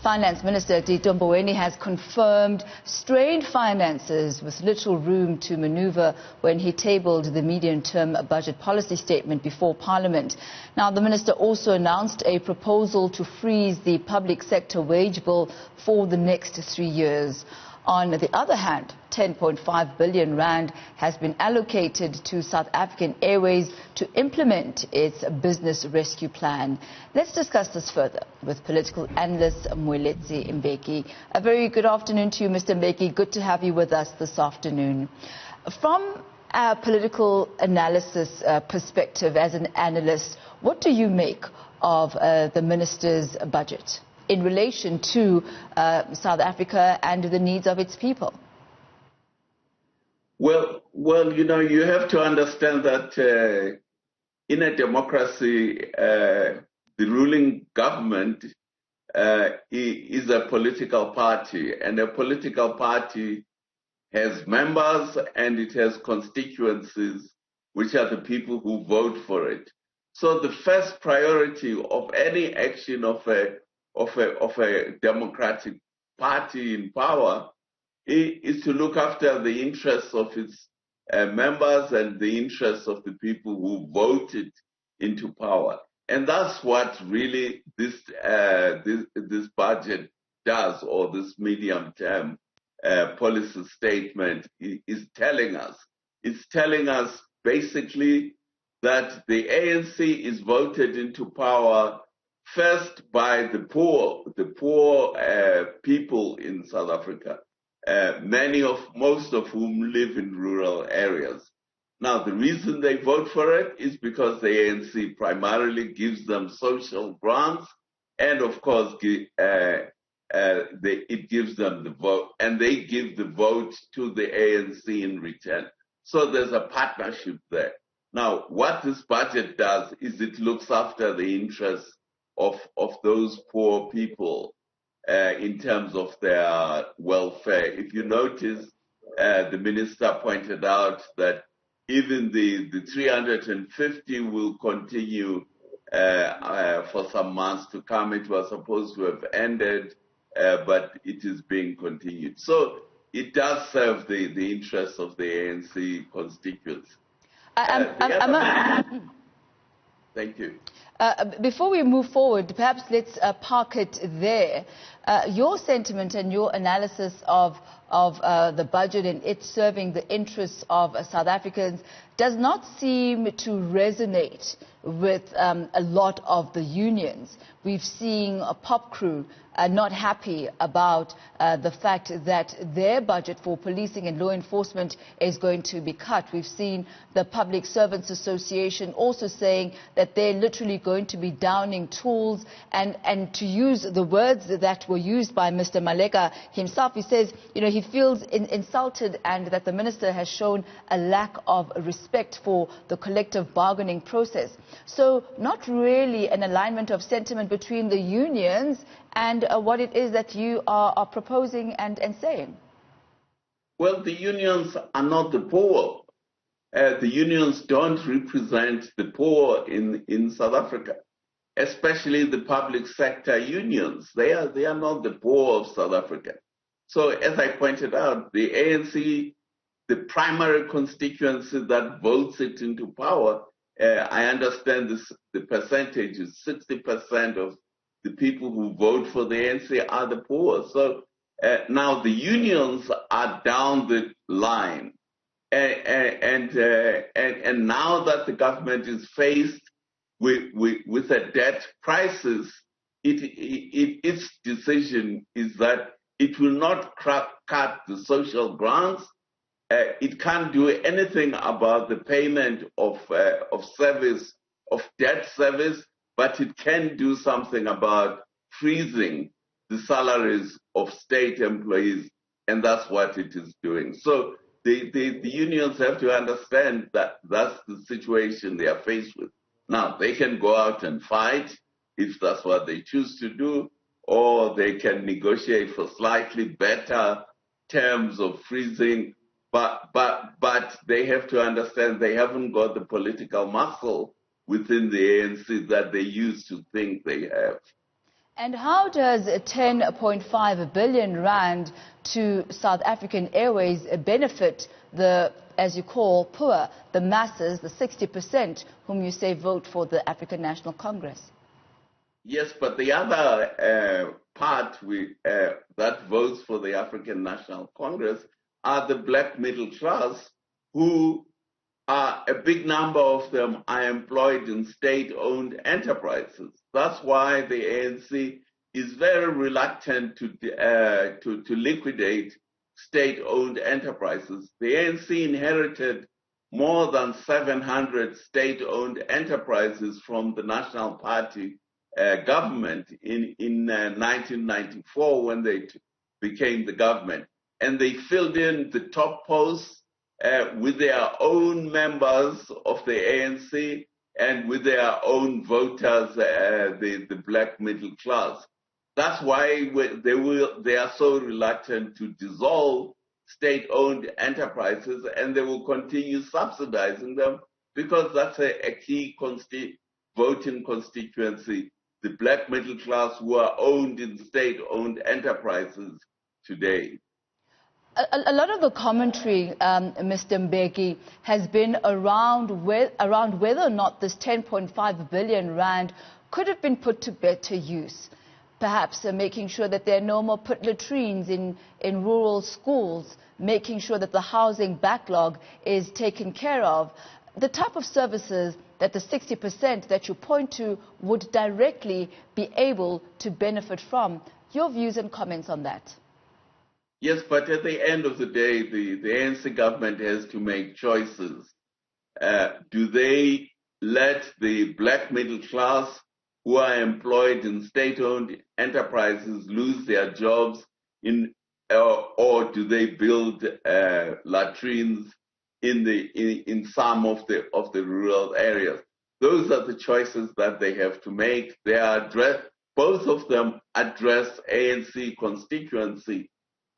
Finance Minister Tito Mboweni has confirmed strained finances with little room to maneuver when he tabled the medium-term budget policy statement before Parliament. Now, the minister also announced a proposal to freeze the public sector wage bill for the next 3 years. On the other hand, 10.5 billion rand has been allocated to South African Airways to implement its business rescue plan. Let's discuss this further with political analyst Moeletsi Mbeki. A very good afternoon to you, Mr. Mbeki. Good to have you with us this afternoon. From a political analysis perspective, as an analyst, what do you make of the minister's budget in relation to South Africa and the needs of its people? Well, you have to understand that in a democracy, the ruling government is a political party, and a political party has members and it has constituencies, which are the people who vote for it. So the first priority of any action of a democratic party in power is to look after the interests of its members and the interests of the people who voted into power. And that's what really this budget does, or this medium-term policy statement is telling us. It's telling us basically that the ANC is voted into power first by the poor people in South Africa, most of whom live in rural areas. Now, the reason they vote for it is because the ANC primarily gives them social grants, and of course, it gives them the vote, and they give the vote to the ANC in return. So there's a partnership there. Now, what this budget does is it looks after the interests of those poor people in terms of their welfare. If you notice, the minister pointed out that even the 350 will continue for some months to come. It was supposed to have ended, but it is being continued. So it does serve the interests of the ANC constituents. Thank you. Before we move forward, perhaps let's park it there. Your sentiment and your analysis of the budget and it serving the interests of South Africans does not seem to resonate with a lot of the unions. We've seen a pop crew not happy about the fact that their budget for policing and law enforcement is going to be cut. We've seen the Public Servants Association also saying that they're literally going to be downing tools, and to use the words that were used by Mr. Maleka himself, he says, he feels insulted and that the minister has shown a lack of respect for the collective bargaining process. So not really an alignment of sentiment between the unions and what it is that you are proposing and saying. Well, the unions are not the poor. The unions don't represent the poor in South Africa, especially the public sector unions. They are not the poor of South Africa. So as I pointed out, the ANC, the primary constituency that votes it into power, I understand the percentage is 60% of the people who vote for the ANC are the poor. So now the unions are down the line. And now that the government is faced with a debt crisis, its decision is that it will not cut the social grants. It can't do anything about the payment of debt service, but it can do something about freezing the salaries of state employees, and that's what it is doing. So the unions have to understand that that's the situation they are faced with. Now, they can go out and fight if that's what they choose to do, or they can negotiate for slightly better terms of freezing, but they have to understand they haven't got the political muscle within the ANC that they used to think they have. And how does 10.5 billion rand to South African Airways benefit the, as you call, poor, the masses, the 60% whom you say vote for the African National Congress? Yes, but the other part that votes for the African National Congress are the black middle class, who are, a big number of them are employed in state-owned enterprises. That's why the ANC is very reluctant to liquidate state-owned enterprises. The ANC inherited more than 700 state-owned enterprises from the National Party government in 1994 when they became the government. And they filled in the top posts with their own members of the ANC and with their own voters, the black middle class. That's why they are so reluctant to dissolve state-owned enterprises, and they will continue subsidizing them because that's a key voting constituency, the black middle class who are owned in state-owned enterprises today. A lot of the commentary, Mr. Mbeki, has been around whether or not this 10.5 billion rand could have been put to better use. Perhaps making sure that there are no more pit latrines in rural schools, making sure that the housing backlog is taken care of. The type of services that the 60% that you point to would directly be able to benefit from. Your views and comments on that? Yes, but at the end of the day, the ANC government has to make choices. Do they let the black middle class who are employed in state-owned enterprises lose their jobs, or do they build latrines in some of the rural areas? Those are the choices that they have to make. Both of them address ANC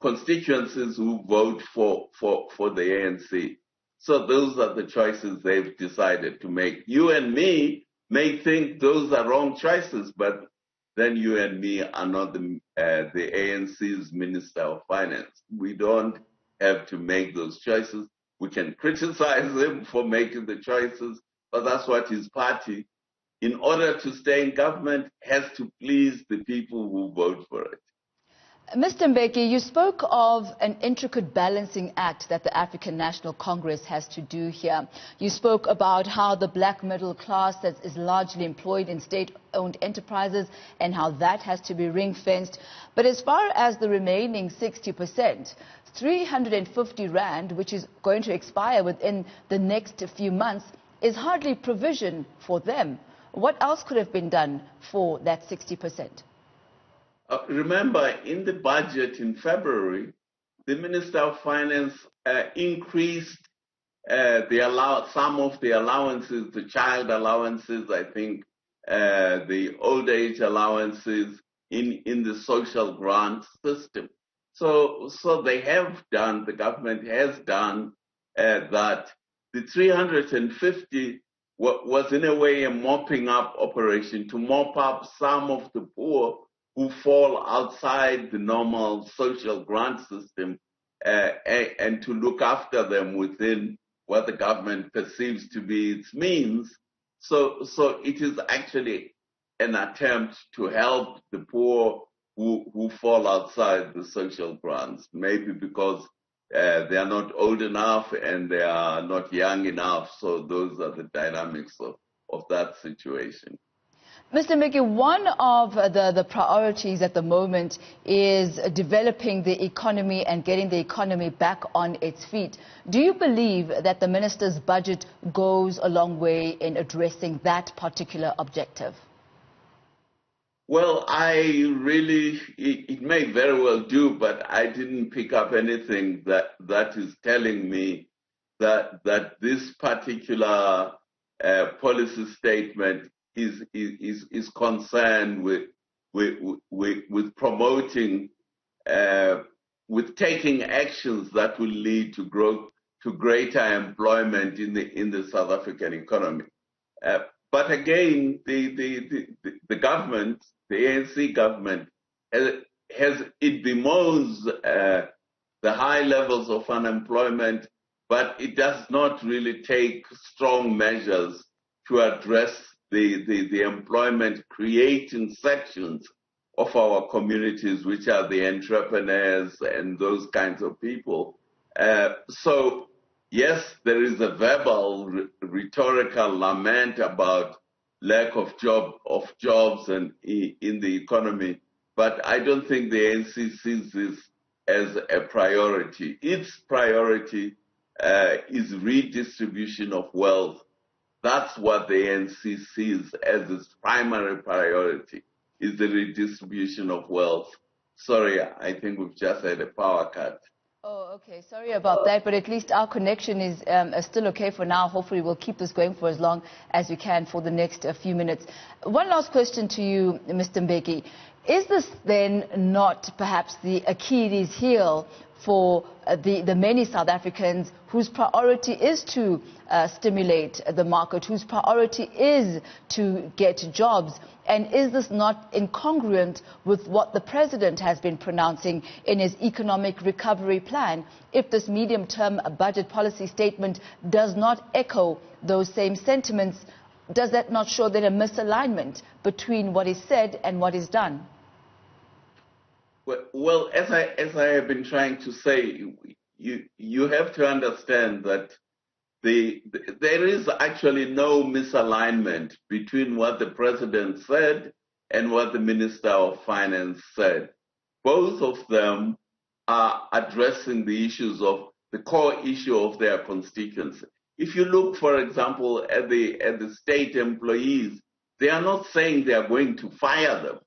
constituencies who vote for the ANC. So those are the choices they've decided to make. You and me may think those are wrong choices, but then you and me are not the ANC's Minister of Finance. We don't have to make those choices. We can criticize him for making the choices, but that's what his party, in order to stay in government, has to please the people who vote for it. Mr. Mbeki, you spoke of an intricate balancing act that the African National Congress has to do here. You spoke about how the black middle class that is largely employed in state-owned enterprises and how that has to be ring-fenced. But as far as the remaining 60%, 350 rand, which is going to expire within the next few months, is hardly provision for them. What else could have been done for that 60%? Remember, in the budget in February, the Minister of Finance increased some of the allowances, the child allowances, I think, the old age allowances in the social grant system. So they have done, the government has done that. The 350 was in a way a mopping up operation to mop up some of the poor who fall outside the normal social grant system and to look after them within what the government perceives to be its means. So it is actually an attempt to help the poor who fall outside the social grants, maybe because they are not old enough and they are not young enough. So those are the dynamics of that situation. Mr. Mbeki, one of the priorities at the moment is developing the economy and getting the economy back on its feet. Do you believe that the minister's budget goes a long way in addressing that particular objective? Well, it may very well do, but I didn't pick up anything that is telling me that this particular policy statement is concerned with promoting, with taking actions that will lead to greater employment in the South African economy. But again, the government, the ANC government, it bemoans the high levels of unemployment, but it does not really take strong measures to address the employment creating sections of our communities, which are the entrepreneurs and those kinds of people. So yes, there is a verbal, rhetorical lament about lack of jobs and in the economy, but I don't think the ANC sees this as a priority. Its priority is redistribution of wealth. That's what the ANC sees as its primary priority, is the redistribution of wealth. Sorry, I think we've just had a power cut. Oh, okay. Sorry about that, but at least our connection is still okay for now. Hopefully we'll keep this going for as long as we can for the next few minutes. One last question to you, Mr. Mbeki. Is this then not perhaps the Achilles heel for the many South Africans whose priority is to stimulate the market, whose priority is to get jobs? And is this not incongruent with what the President has been pronouncing in his economic recovery plan? If this medium-term budget policy statement does not echo those same sentiments, does that not show then a misalignment between what is said and what is done? Well, as I have been trying to say, you have to understand that there is actually no misalignment between what the President said and what the Minister of Finance said. Both of them are addressing the issues of the core issue of their constituency. If you look, for example, at the state employees, they are not saying they are going to fire them.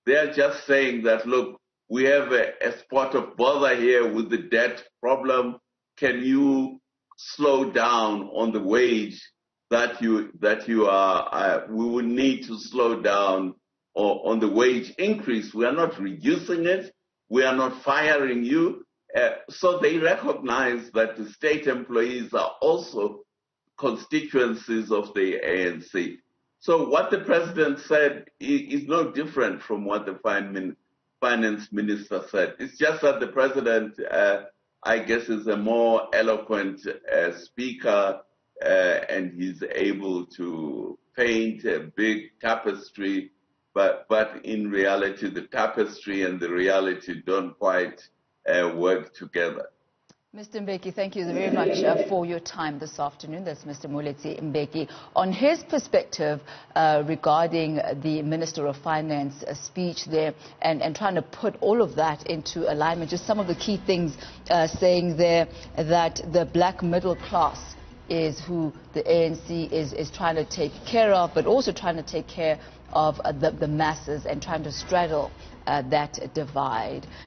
They are just saying that, look, we have a spot of bother here with the debt problem. Can you slow down on the wage that you are? We will need to slow down on the wage increase. We are not reducing it. We are not firing you. So they recognize that the state employees are also constituencies of the ANC. So what the President said is no different from what the Finance Minister said. It's just that the President, I guess, is a more eloquent speaker, and he's able to paint a big tapestry, but in reality, the tapestry and the reality don't quite work together. Mr. Mbeki, thank you very much for your time this afternoon. That's Mr. Moeletsi Mbeki on his perspective regarding the Minister of Finance speech there and trying to put all of that into alignment. Just some of the key things saying there that the black middle class is who the ANC is trying to take care of, but also trying to take care of the masses and trying to straddle that divide.